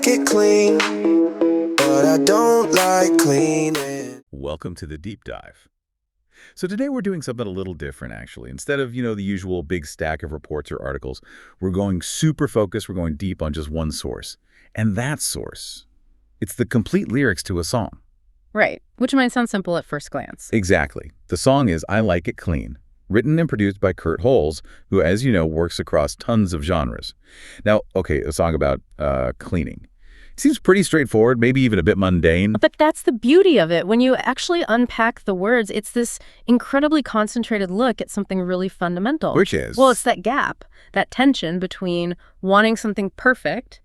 like it clean, but I don't like cleaning. Welcome to the deep dive. So today we're doing something a little different, actually. Instead of, the usual big stack of reports or articles, we're going super focused, we're going deep on just one source. And that source, it's the complete lyrics to a song. Right, which might sound simple at first glance. Exactly. The song is I Like It Clean, written and produced by Kurt Holes, who, as you know, works across tons of genres. Now, okay, a song about cleaning. It seems pretty straightforward, maybe even a bit mundane. But that's the beauty of it. When you actually unpack the words, it's this incredibly concentrated look at something really fundamental. Which is? Well, it's that gap, that tension between wanting something perfect,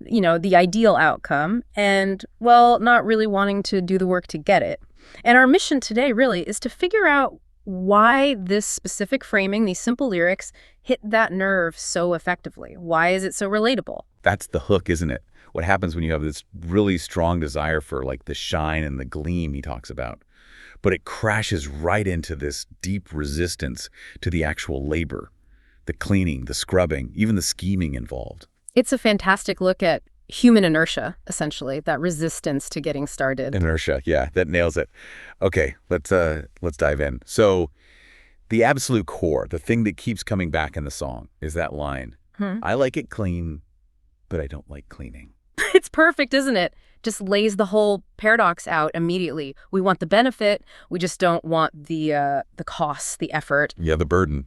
the ideal outcome, and, well, not really wanting to do the work to get it. And our mission today, really, is to figure out why this specific framing, these simple lyrics, hit that nerve so effectively. Why is it so relatable? That's the hook, isn't it? What happens when you have this really strong desire for like the shine and the gleam he talks about, but it crashes right into this deep resistance to the actual labor, the cleaning, the scrubbing, even the scheming involved. It's a fantastic look at human inertia, essentially, that resistance to getting started. Inertia, yeah, that nails it. Okay, let's dive in. So the absolute core, the thing that keeps coming back in the song is that line, I like it clean, but I don't like cleaning. It's perfect, isn't it? Just lays the whole paradox out immediately. We want the benefit, we just don't want the cost, the effort. Yeah, the burden.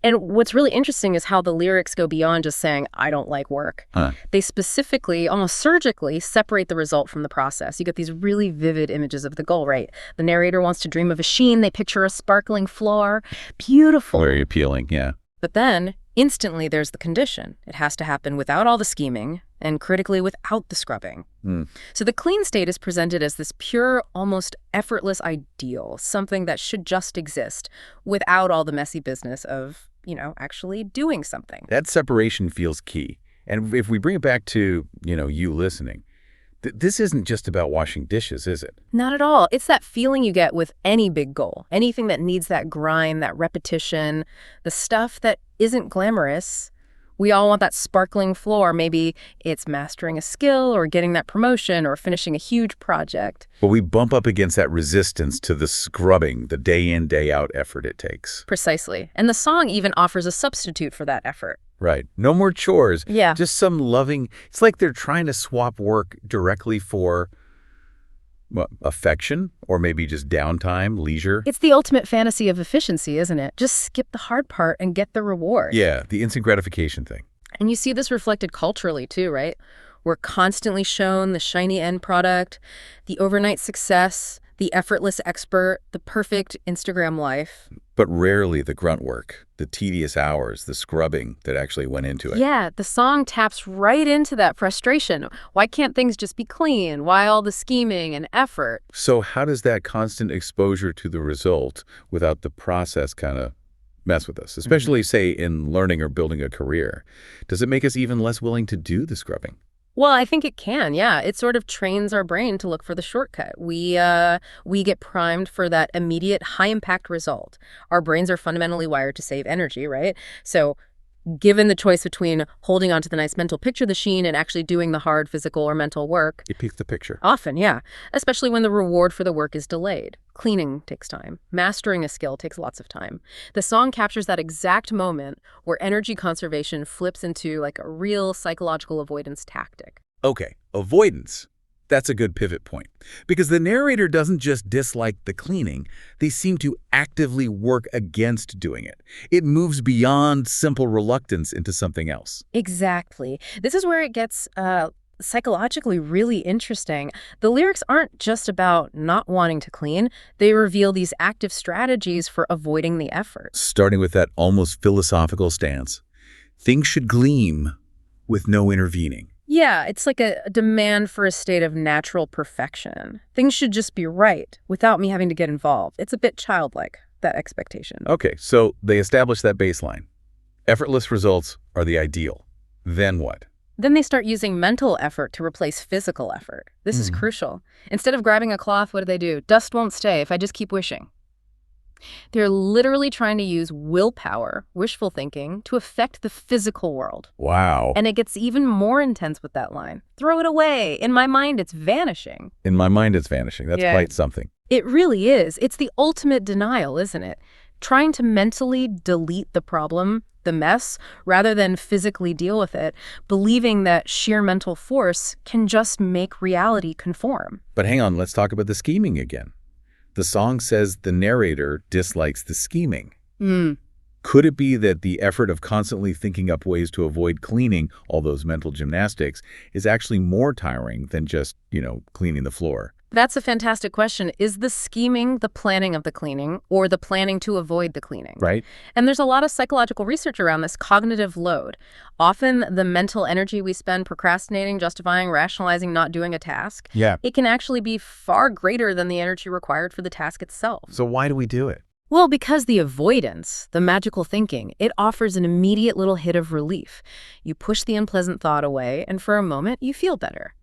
And what's really interesting is how the lyrics go beyond just saying, I don't like work. They specifically, almost surgically, separate the result from the process. You get these really vivid images of the goal, right? The narrator wants to dream of a sheen. They picture a sparkling floor. Beautiful. Very appealing, yeah. But then, instantly, there's the condition. It has to happen without all the scheming, and critically without the scrubbing. So the clean state is presented as this pure, almost effortless ideal, something that should just exist without all the messy business of, actually doing something. That separation feels key. And if we bring it back to, you listening, this isn't just about washing dishes, is it? Not at all. It's that feeling you get with any big goal, anything that needs that grind, that repetition, the stuff that isn't glamorous. We all want that sparkling floor. Maybe it's mastering a skill or getting that promotion or finishing a huge project. But we bump up against that resistance to the scrubbing, the day in, day out effort it takes. Precisely. And the song even offers a substitute for that effort. Right. No more chores. Yeah. Just some loving. It's like they're trying to swap work directly for affection or maybe just downtime, leisure. It's the ultimate fantasy of efficiency, isn't it? Just skip the hard part and get the reward. Yeah, the instant gratification thing. And you see this reflected culturally too, right? We're constantly shown the shiny end product, the overnight success, the effortless expert, the perfect Instagram life. But rarely the grunt work, the tedious hours, the scrubbing that actually went into it. Yeah, the song taps right into that frustration. Why can't things just be clean? Why all the scheming and effort? So how does that constant exposure to the result without the process kind of mess with us? Especially, say, in learning or building a career. Does it make us even less willing to do the scrubbing? Well, I think it can, yeah. It sort of trains our brain to look for the shortcut. We get primed for that immediate high-impact result. Our brains are fundamentally wired to save energy, right? So given the choice between holding on to the nice mental picture of the sheen and actually doing the hard physical or mental work. It picks the picture. Often, yeah. Especially when the reward for the work is delayed. Cleaning takes time. Mastering a skill takes lots of time. The song captures that exact moment where energy conservation flips into like a real psychological avoidance tactic. Okay, avoidance. That's a good pivot point. Because the narrator doesn't just dislike the cleaning, they seem to actively work against doing it. It moves beyond simple reluctance into something else. Exactly. This is where it gets psychologically really interesting. The lyrics aren't just about not wanting to clean. They reveal these active strategies for avoiding the effort. Starting with that almost philosophical stance. Things should gleam with no intervening. Yeah, it's like a demand for a state of natural perfection. Things should just be right without me having to get involved. It's a bit childlike, that expectation. Okay, so they establish that baseline. Effortless results are the ideal. Then what? Then they start using mental effort to replace physical effort. This is crucial. Instead of grabbing a cloth, what do? Dust won't stay if I just keep wishing. They're literally trying to use willpower, wishful thinking, to affect the physical world. Wow. And it gets even more intense with that line. Throw it away. In my mind, it's vanishing. In my mind, it's vanishing. That's Yeah. quite something. It really is. It's the ultimate denial, isn't it? Trying to mentally delete the problem, the mess, rather than physically deal with it, believing that sheer mental force can just make reality conform. But hang on, let's talk about the scheming again. The song says the narrator dislikes the scheming. Could it be that the effort of constantly thinking up ways to avoid cleaning all those mental gymnastics is actually more tiring than just, cleaning the floor? That's a fantastic question. Is the scheming the planning of the cleaning or the planning to avoid the cleaning? Right? And there's a lot of psychological research around this cognitive load. Often the mental energy we spend procrastinating, justifying, rationalizing, not doing a task, it can actually be far greater than the energy required for the task itself. So why do we do it? Well, because the avoidance, the magical thinking, it offers an immediate little hit of relief. You push the unpleasant thought away, and for a moment, you feel better.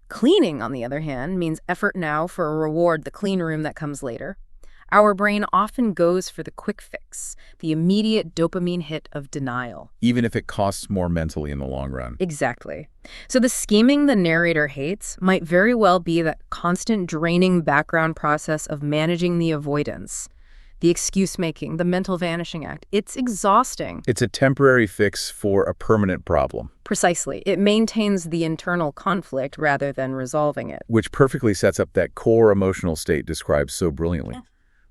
Cleaning, on the other hand, means effort now for a reward, the clean room that comes later. Our brain often goes for the quick fix, the immediate dopamine hit of denial. Even if it costs more mentally in the long run. Exactly. So the scheming the narrator hates might very well be that constant draining background process of managing the avoidance, the excuse-making, the mental vanishing act. It's exhausting. It's a temporary fix for a permanent problem. Precisely. It maintains the internal conflict rather than resolving it. Which perfectly sets up that core emotional state described so brilliantly. Yeah.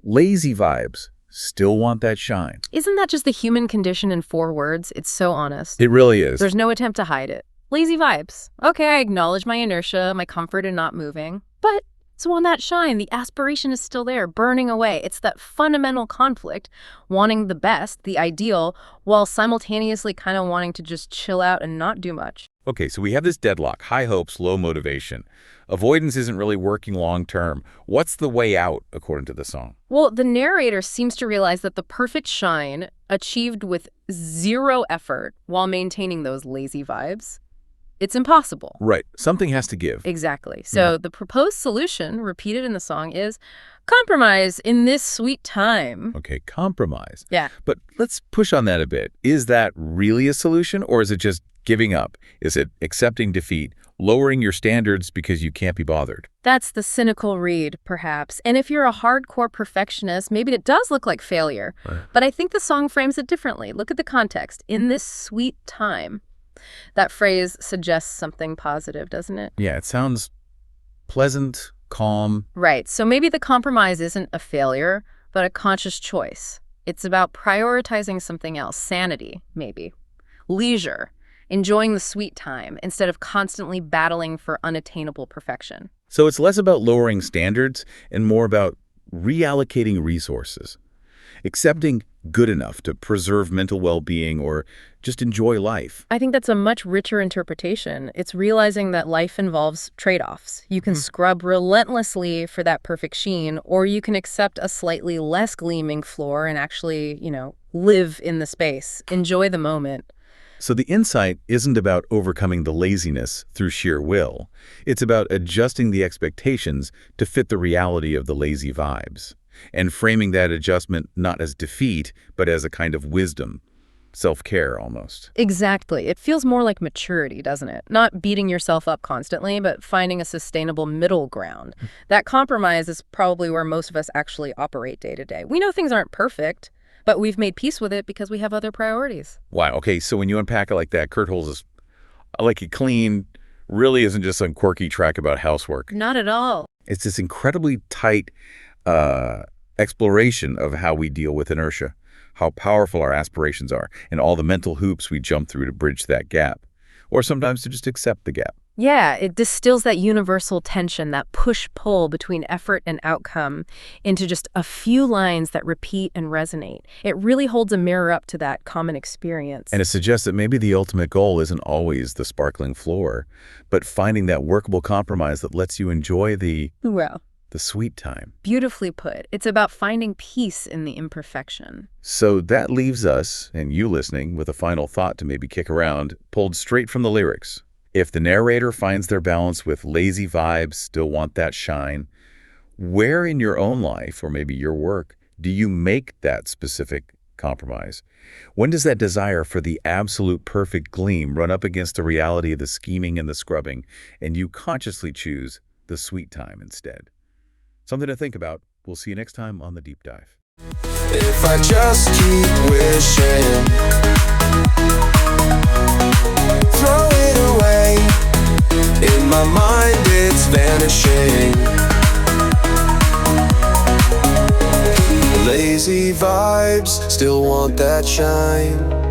Lazy vibes still want that shine. Isn't that just the human condition in 4 words? It's so honest. It really is. There's no attempt to hide it. Lazy vibes. Okay, I acknowledge my inertia, my comfort in not moving. But so on that shine, the aspiration is still there, burning away. It's that fundamental conflict, wanting the best, the ideal, while simultaneously kind of wanting to just chill out and not do much. Okay, so we have this deadlock, high hopes, low motivation. Avoidance isn't really working long term. What's the way out, according to the song? Well, the narrator seems to realize that the perfect shine, achieved with 0 effort while maintaining those lazy vibes, it's impossible. Right. Something has to give. Exactly. So the proposed solution, repeated in the song, is compromise in this sweet time. Okay, compromise. Yeah. But let's push on that a bit. Is that really a solution, or is it just giving up? Is it accepting defeat, lowering your standards because you can't be bothered? That's the cynical read, perhaps. And if you're a hardcore perfectionist, maybe it does look like failure. Right. But I think the song frames it differently. Look at the context. In this sweet time. That phrase suggests something positive, doesn't it? Yeah, it sounds pleasant, calm. Right. So maybe the compromise isn't a failure, but a conscious choice. It's about prioritizing something else, sanity, maybe, leisure, enjoying the sweet time instead of constantly battling for unattainable perfection. So it's less about lowering standards and more about reallocating resources, accepting good enough to preserve mental well-being or just enjoy life. I think that's a much richer interpretation. It's realizing that life involves trade-offs. You can scrub relentlessly for that perfect sheen, or you can accept a slightly less gleaming floor and actually, live in the space, enjoy the moment. So the insight isn't about overcoming the laziness through sheer will. It's about adjusting the expectations to fit the reality of the lazy vibes, and framing that adjustment not as defeat, but as a kind of wisdom, self-care almost. Exactly. It feels more like maturity, doesn't it? Not beating yourself up constantly, but finding a sustainable middle ground. That compromise is probably where most of us actually operate day to day. We know things aren't perfect, but we've made peace with it because we have other priorities. Wow. Okay, so when you unpack it like that, Kurt Holz's "I Like It Clean" really isn't just some quirky track about housework. Not at all. It's this incredibly tight exploration of how we deal with inertia, how powerful our aspirations are, and all the mental hoops we jump through to bridge that gap, or sometimes to just accept the gap. Yeah, it distills that universal tension, that push-pull between effort and outcome into just a few lines that repeat and resonate. It really holds a mirror up to that common experience. And it suggests that maybe the ultimate goal isn't always the sparkling floor, but finding that workable compromise that lets you enjoy the sweet time. Beautifully put. It's about finding peace in the imperfection. So that leaves us, and you listening, with a final thought to maybe kick around, pulled straight from the lyrics. If the narrator finds their balance with lazy vibes, still want that shine, where in your own life, or maybe your work, Do you make that specific compromise? When does that desire for the absolute perfect gleam run up against the reality of the scheming and the scrubbing, and you consciously choose the sweet time instead? Something to think about. We'll see you next time on The Deep Dive. If I just keep wishing, throw it away. In my mind it's vanishing. Lazy vibes, still want that shine.